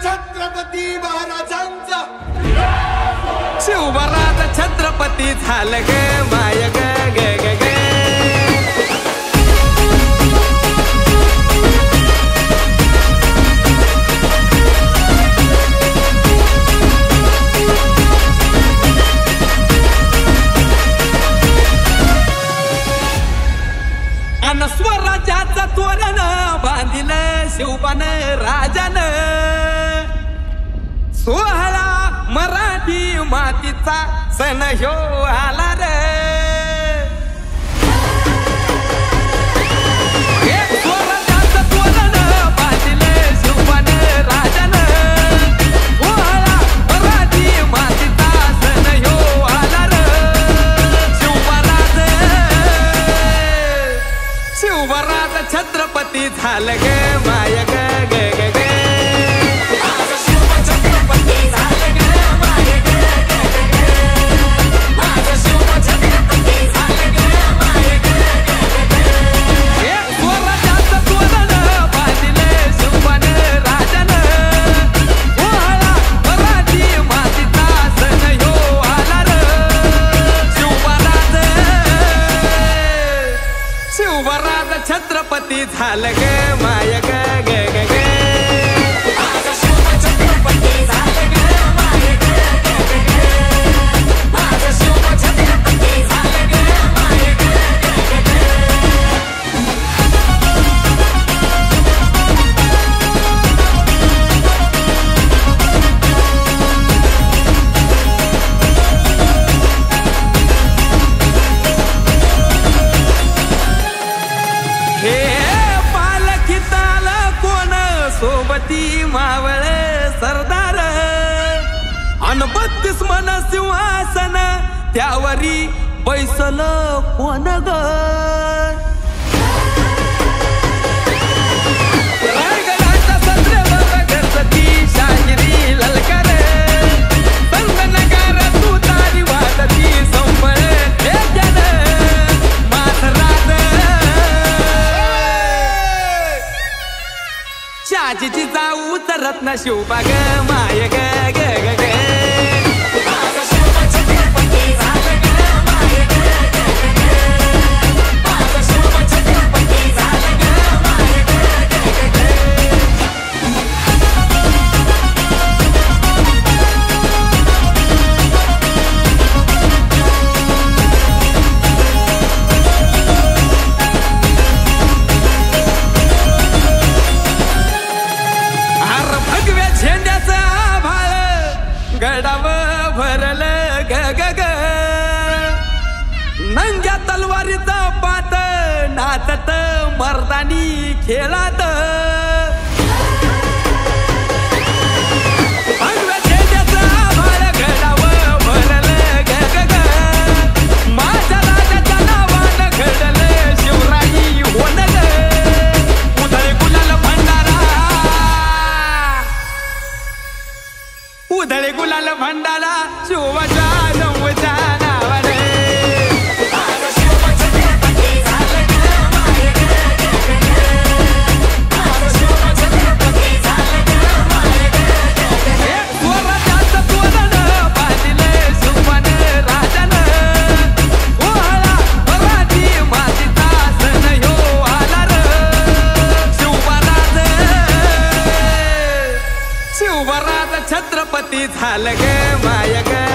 छत्रपती महाराजांचा शिवराज छत्रपती झालं ग माय ग ग ग ग अन स्वराज्याचा तोरण बांधिलं शिवबान राजान सोहळा मराठी मातीचा सण ह्यो आला रे स्वराज्याचं तोरण बांधिलं शिवबान राजान सोहळा मराठी मातीचा सण ह्यो आला रे शिवराज छत्रपती झालं ग माय ग ग ग ग शिवराज छत्रपती झालं ग माय ग ग ग ग सोबती मावळ सरदार अन 32 मन सिंहासन त्यावरी बैसल कोण ग रायगडाचा सत्रेवर गणपती शाहिरी ललकार संगनगार तुतारी वाजती संपळ जन माथराज शाजीची जाऊ तरत न शिवबा ग माय ग ग ग ग गडाव भरल ग ग ग नंग्या तलवारीचा पात नाचत मर्दानी खेळात गडाव भरल ग ग ग माझ्या राजाच्या नावानं घडलं शिवराई होण ग उधळ गुलाल भंडारा उधळे गुलाल भंडारा शिवाच्या नवच्या नावाने स्वराज्याचं तोरण बांधिलं शिवबान राजान ओहळा मराठी मातीचा सण ह्यो आला रे शिवराज छत्रपती झालं ग माय ग